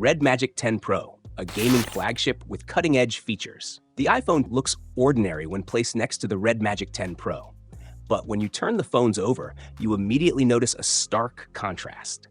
Red Magic 10 Pro, a gaming flagship with cutting-edge features. The iPhone looks ordinary when placed next to the Red Magic 10 Pro, but when you turn the phones over, you immediately notice a stark contrast.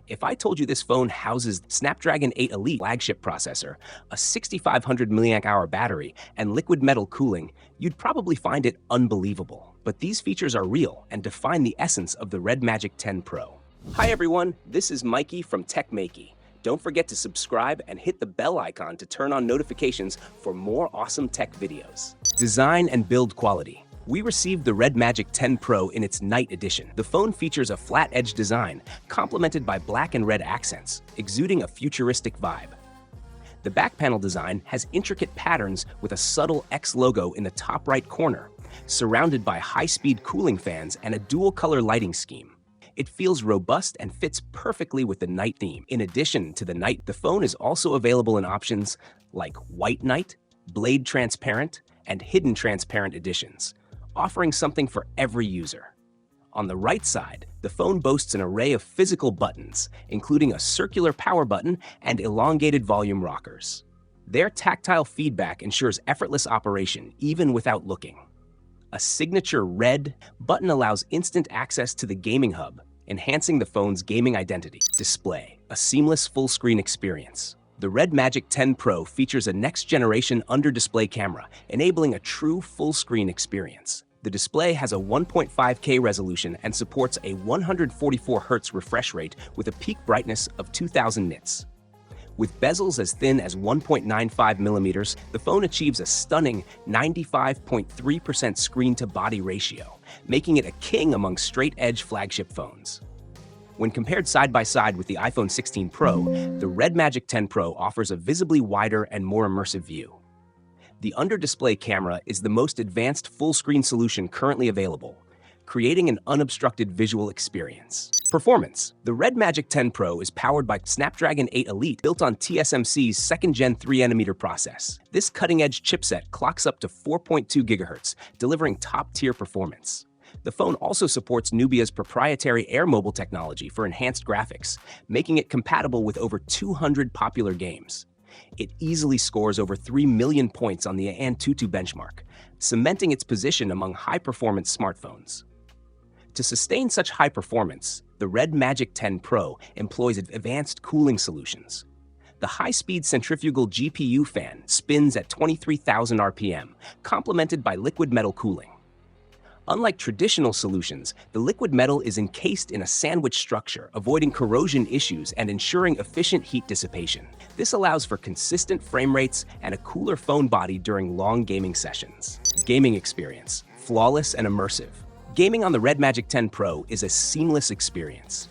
If I told you this phone houses Snapdragon 8 Elite flagship processor, a 6500 mAh battery, and liquid metal cooling, you'd probably find it unbelievable. But these features are real and define the essence of the Red Magic 10 Pro. Hi everyone, this is Maiky from techmaiky. Don't forget to subscribe and hit the bell icon to turn on notifications for more awesome tech videos. Design and build quality. We received the Red Magic 10 Pro in its Night Edition. The phone features a flat-edge design, complemented by black and red accents, exuding a futuristic vibe. The back panel design has intricate patterns with a subtle X logo in the top right corner, surrounded by high-speed cooling fans and a dual-color lighting scheme. It feels robust and fits perfectly with the night theme. In addition to the night, the phone is also available in options like White Night, Blade Transparent, and Hidden Transparent editions, offering something for every user. On the right side, the phone boasts an array of physical buttons, including a circular power button and elongated volume rockers. Their tactile feedback ensures effortless operation even without looking. A signature red button allows instant access to the gaming hub, enhancing the phone's gaming identity. Display, a seamless full-screen experience. The Red Magic 10 Pro features a next-generation under-display camera, enabling a true full-screen experience. The display has a 1.5K resolution and supports a 144Hz refresh rate with a peak brightness of 2000 nits. With bezels as thin as 1.95 millimeters, the phone achieves a stunning 95.3% screen-to-body ratio, making it a king among straight-edge flagship phones. When compared side-by-side with the iPhone 16 Pro, the Red Magic 10 Pro offers a visibly wider and more immersive view. The under-display camera is the most advanced full-screen solution currently available, creating an unobstructed visual experience. Performance. The Red Magic 10 Pro is powered by Snapdragon 8 Elite built on TSMC's 2nd Gen 3nm process. This cutting-edge chipset clocks up to 4.2 GHz, delivering top-tier performance. The phone also supports Nubia's proprietary Air Mobile technology for enhanced graphics, making it compatible with over 200 popular games. It easily scores over 3 million points on the Antutu benchmark, cementing its position among high-performance smartphones. To sustain such high performance, the Red Magic 10 Pro employs advanced cooling solutions. The high-speed centrifugal GPU fan spins at 23,000 RPM, complemented by liquid metal cooling. Unlike traditional solutions, the liquid metal is encased in a sandwich structure, avoiding corrosion issues and ensuring efficient heat dissipation. This allows for consistent frame rates and a cooler phone body during long gaming sessions. Gaming experience, flawless and immersive. Gaming on the Red Magic 10 Pro is a seamless experience.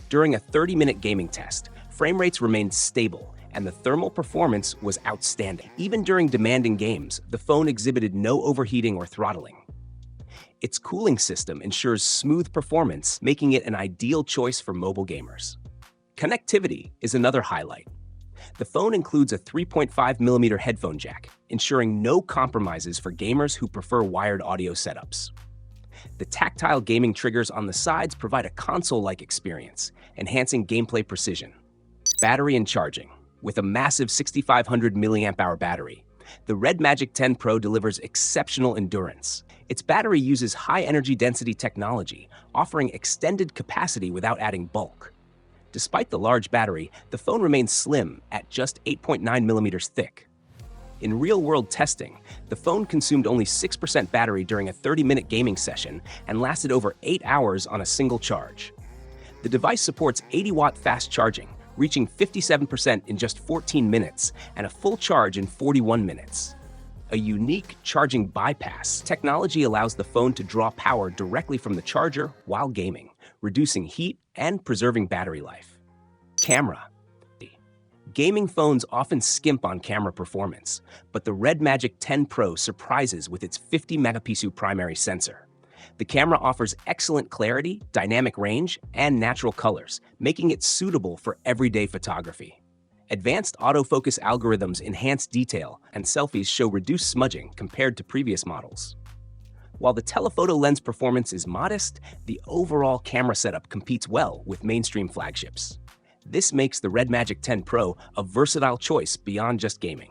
During a 30-minute gaming test, frame rates remained stable, and the thermal performance was outstanding. Even during demanding games, the phone exhibited no overheating or throttling. Its cooling system ensures smooth performance, making it an ideal choice for mobile gamers. Connectivity is another highlight. The phone includes a 3.5mm headphone jack, ensuring no compromises for gamers who prefer wired audio setups. The tactile gaming triggers on the sides provide a console-like experience, enhancing gameplay precision. Battery and charging. With a massive 6500 mAh battery, the Red Magic 10 Pro delivers exceptional endurance. Its battery uses high-energy density technology, offering extended capacity without adding bulk. Despite the large battery, the phone remains slim at just 8.9 millimeters thick. In real-world testing, the phone consumed only 6% battery during a 30-minute gaming session and lasted over 8 hours on a single charge. The device supports 80-watt fast charging, reaching 57% in just 14 minutes and a full charge in 41 minutes. A unique charging bypass technology allows the phone to draw power directly from the charger while gaming, reducing heat and preserving battery life. Camera. Gaming phones often skimp on camera performance, but the Red Magic 10 Pro surprises with its 50-megapixel primary sensor. The camera offers excellent clarity, dynamic range, and natural colors, making it suitable for everyday photography. Advanced autofocus algorithms enhance detail, and selfies show reduced smudging compared to previous models. While the telephoto lens performance is modest, the overall camera setup competes well with mainstream flagships. This makes the Red Magic 10 Pro a versatile choice beyond just gaming.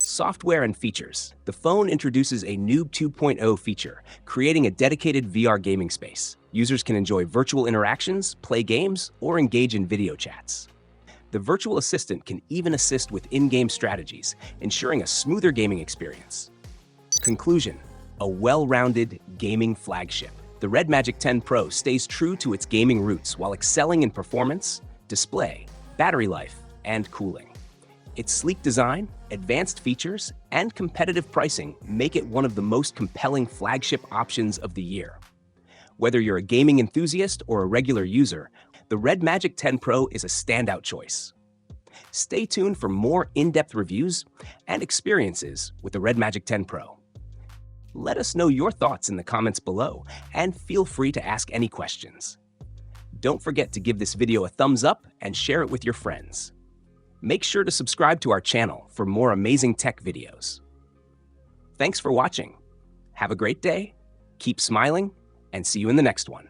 Software and features. The phone introduces a Nubia 2.0 feature, creating a dedicated VR gaming space. Users can enjoy virtual interactions, play games, or engage in video chats. The virtual assistant can even assist with in-game strategies, ensuring a smoother gaming experience. Conclusion: a well-rounded gaming flagship. The Red Magic 10 Pro stays true to its gaming roots while excelling in performance, display, battery life, and cooling. Its sleek design, advanced features, and competitive pricing make it one of the most compelling flagship options of the year. Whether you're a gaming enthusiast or a regular user, the Red Magic 10 Pro is a standout choice. Stay tuned for more in-depth reviews and experiences with the Red Magic 10 Pro. Let us know your thoughts in the comments below, and feel free to ask any questions. Don't forget to give this video a thumbs up and share it with your friends. Make sure to subscribe to our channel for more amazing tech videos. Thanks for watching. Have a great day, keep smiling, and see you in the next one.